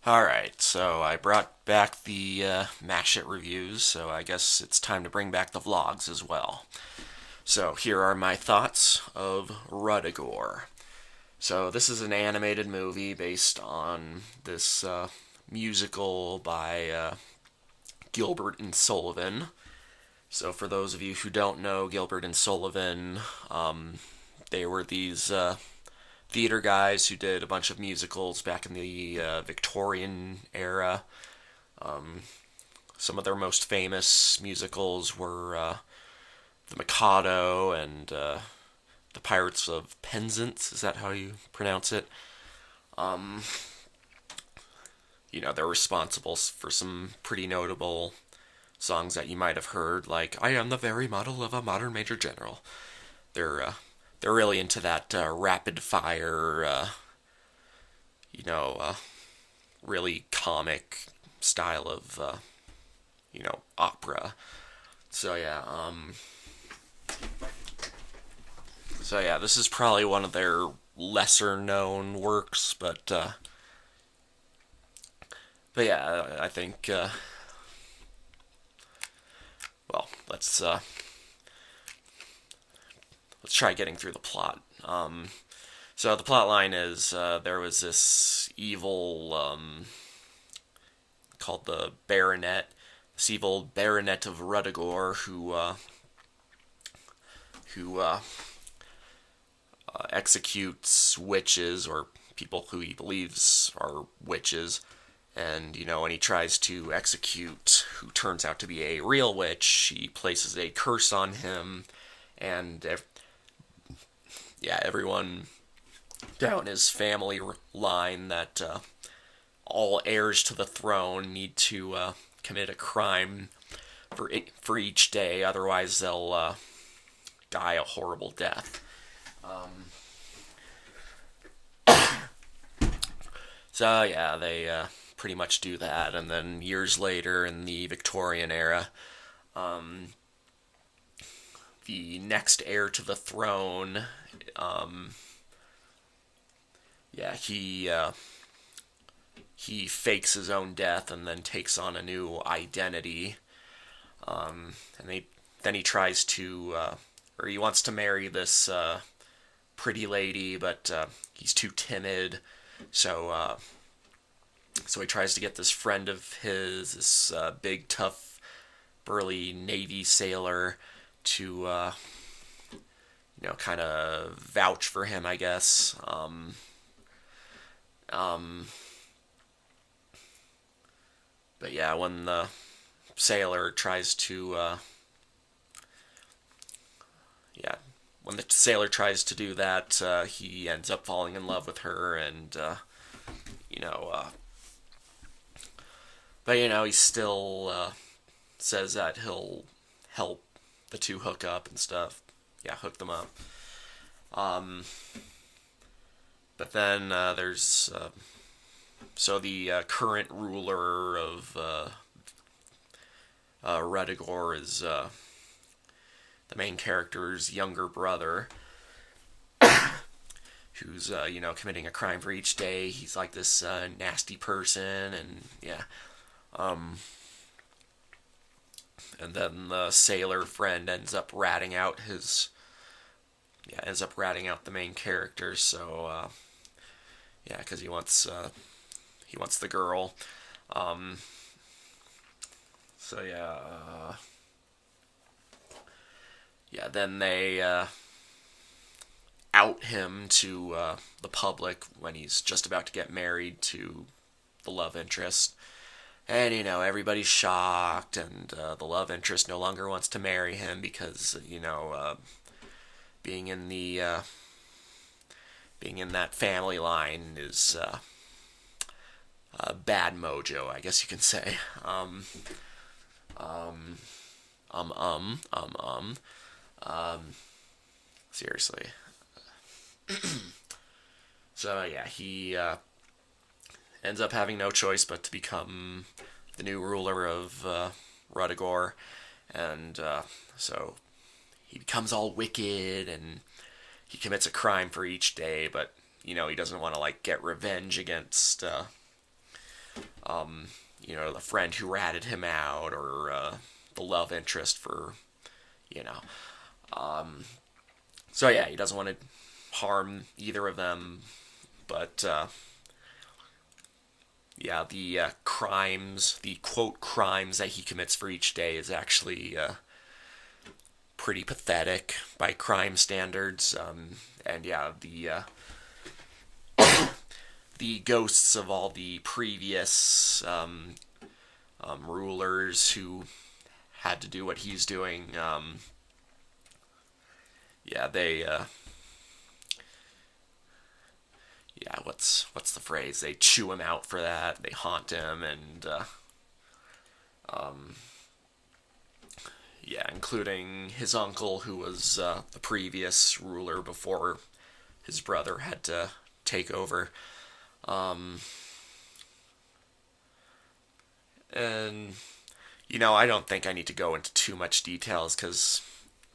Alright, so I brought back the Mashit reviews, so I guess it's time to bring back the vlogs as well. So here are my thoughts of Ruddigore. So this is an animated movie based on this musical by Gilbert and Sullivan. So for those of you who don't know Gilbert and Sullivan, they were these theater guys who did a bunch of musicals back in the Victorian era. Some of their most famous musicals were The Mikado and The Pirates of Penzance. Is that how you pronounce it? Um, they're responsible for some pretty notable songs that you might have heard, like "I am the very model of a modern major general." They're uh, they're really into that rapid fire, you know, uh, really comic style of opera. So yeah, this is probably one of their lesser known works, but yeah, I think well, let's try getting through the plot. So the plot line is there was this evil called the Baronet, this evil Baronet of Ruddigore who executes witches or people who he believes are witches. And, when he tries to execute who turns out to be a real witch, he places a curse on him, and everyone down his family line that all heirs to the throne need to commit a crime for each day, otherwise they'll die a horrible death. So yeah, they pretty much do that, and then years later, in the Victorian era, the next heir to the throne, he fakes his own death and then takes on a new identity, then he tries to, or he wants to marry this pretty lady, but he's too timid, so he tries to get this friend of his, this big, tough, burly Navy sailor, to kind of vouch for him, I guess. But yeah, when the sailor tries to, do that, he ends up falling in love with her, and you know, uh, he still says that he'll help the two hook up and stuff. Yeah, hook them up. Um, but then there's so the current ruler of Ruddigore is the main character's younger brother, who's committing a crime for each day. He's like this nasty person, and yeah. Um, and then the sailor friend ends up ratting out the main character. So because he wants the girl. Um, so then they out him to the public when he's just about to get married to the love interest. And, everybody's shocked, and the love interest no longer wants to marry him because, being in that family line is bad mojo, I guess you can say. Um, um, um, um, um, Seriously. So, he ends up having no choice but to become the new ruler of Ruddigore, and so he becomes all wicked, and he commits a crime for each day, but he doesn't want to get revenge against The friend who ratted him out, or the love interest for, you know. So yeah, he doesn't want to harm either of them, but yeah, the crimes, the quote crimes that he commits for each day is actually pretty pathetic by crime standards. And yeah, the ghosts of all the previous rulers who had to do what he's doing. Yeah, they. Yeah, what's the phrase? They chew him out for that. They haunt him, and yeah, including his uncle, who was the previous ruler before his brother had to take over. Um, and I don't think I need to go into too much details because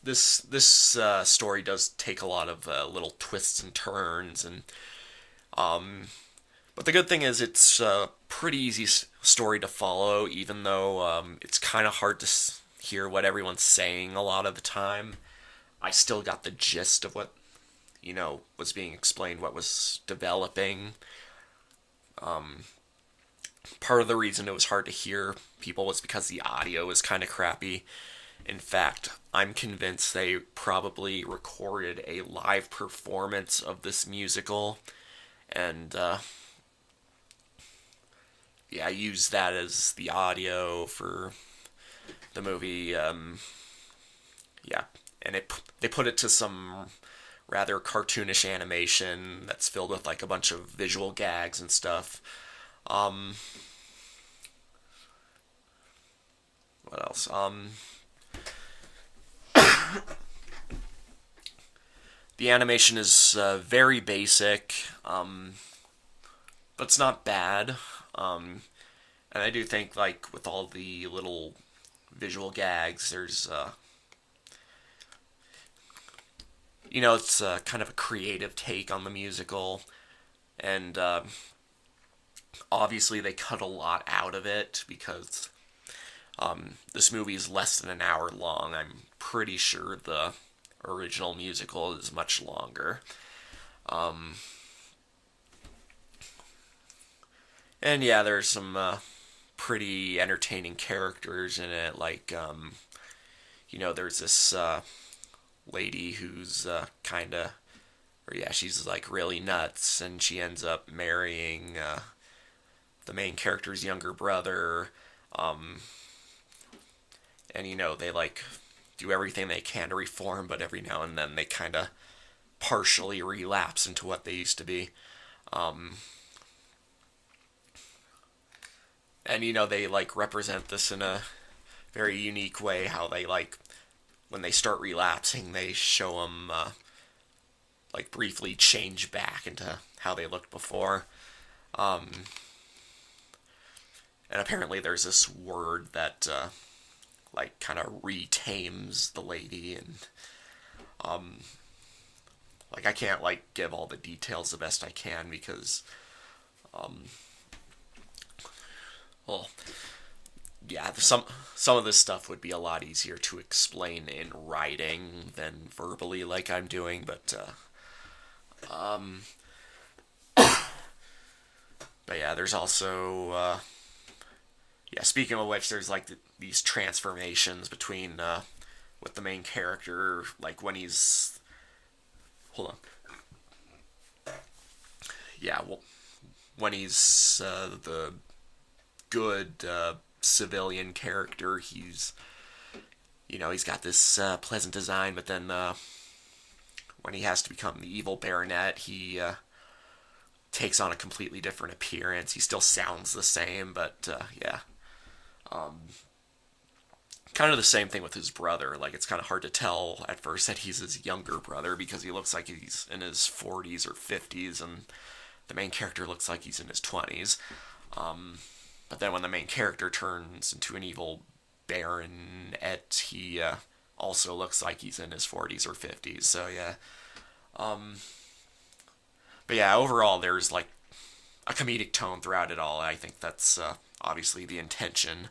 this story does take a lot of little twists and turns, and but the good thing is it's a pretty easy story to follow, even though it's kind of hard to hear what everyone's saying a lot of the time. I still got the gist of what was being explained, what was developing. Part of the reason it was hard to hear people was because the audio was kind of crappy. In fact, I'm convinced they probably recorded a live performance of this musical and yeah, used that as the audio for the movie. Yeah, and they put it to some rather cartoonish animation that's filled with like a bunch of visual gags and stuff. Um, what else? The animation is very basic, but it's not bad. And I do think, like, with all the little visual gags, there's, it's kind of a creative take on the musical. And obviously, they cut a lot out of it because this movie is less than an hour long. I'm pretty sure the original musical is much longer. And yeah, there's some pretty entertaining characters in it. Like, there's this lady who's kind of, or yeah, she's like really nuts, and she ends up marrying the main character's younger brother. And they like do everything they can to reform, but every now and then they kind of partially relapse into what they used to be. And they like represent this in a very unique way. How they like when they start relapsing, they show them like briefly change back into how they looked before. And apparently there's this word that like kind of retames the lady, and like I can't like give all the details the best I can because well, yeah, some of this stuff would be a lot easier to explain in writing than verbally, like I'm doing. But yeah, there's also yeah. Speaking of which, there's like these transformations between with the main character, like when he's hold on, yeah, well, when he's the good civilian character, he's got this pleasant design, but then when he has to become the evil baronet, he takes on a completely different appearance. He still sounds the same, but yeah. Kind of the same thing with his brother. Like, it's kind of hard to tell at first that he's his younger brother because he looks like he's in his 40s or 50s, and the main character looks like he's in his 20s. But then when the main character turns into an evil baronet, he also looks like he's in his 40s or 50s. So yeah. But yeah, overall, there's like a comedic tone throughout it all. I think that's obviously the intention.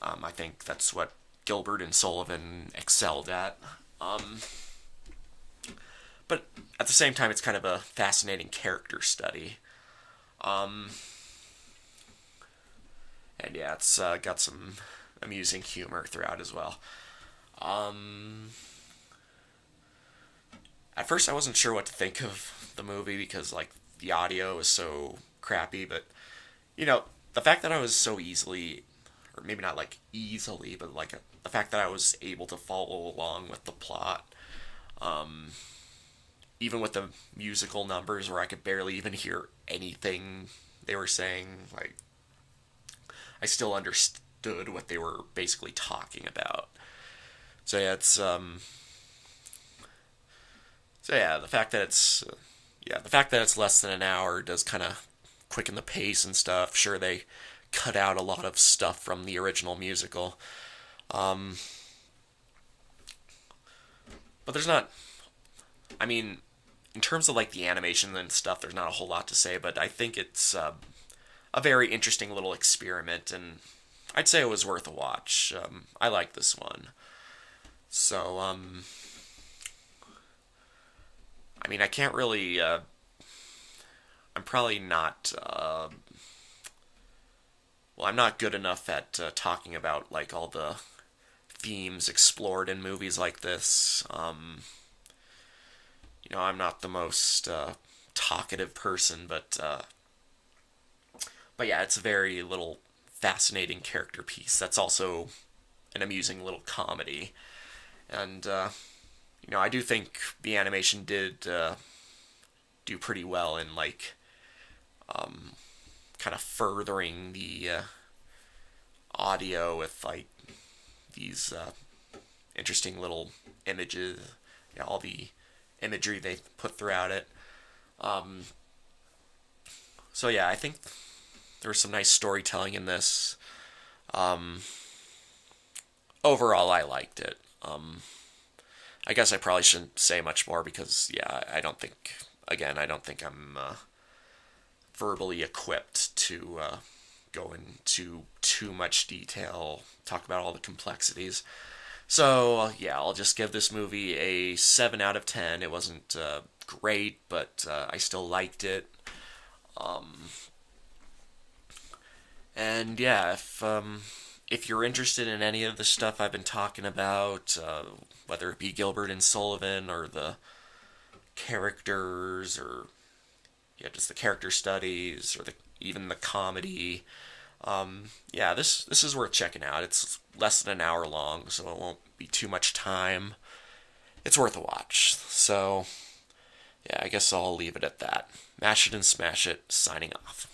I think that's what Gilbert and Sullivan excelled at. But at the same time, it's kind of a fascinating character study. Um, and yeah, it's got some amusing humor throughout as well. Um, at first, I wasn't sure what to think of the movie because, like, the audio was so crappy, but, the fact that I was so easily, or maybe not like easily, but like the fact that I was able to follow along with the plot, um, even with the musical numbers where I could barely even hear anything they were saying, like, I still understood what they were basically talking about. So yeah, the fact that it's less than an hour does kind of quicken the pace and stuff. Sure, they cut out a lot of stuff from the original musical, um, but there's not. I mean, in terms of like the animation and stuff, there's not a whole lot to say. But I think it's a very interesting little experiment, and I'd say it was worth a watch. I like this one. So, I mean, I can't really. I'm probably not. Well, I'm not good enough at talking about like all the themes explored in movies like this. I'm not the most talkative person, but yeah, it's a very little fascinating character piece. That's also an amusing little comedy, and I do think the animation did do pretty well in like um, kind of furthering the audio with like these interesting little images, all the imagery they put throughout it. Um, so yeah, I think there was some nice storytelling in this. Um, Overall, I liked it. I guess I probably shouldn't say much more because yeah, I don't think I'm verbally equipped to go into too much detail, talk about all the complexities. So, yeah, I'll just give this movie a 7 out of 10. It wasn't great, but I still liked it. Um, and yeah, if you're interested in any of the stuff I've been talking about, whether it be Gilbert and Sullivan or the characters or yeah, just the character studies or even the comedy, yeah, this is worth checking out. It's less than an hour long, so it won't be too much time. It's worth a watch. So, yeah, I guess I'll leave it at that. Mash it and smash it, signing off.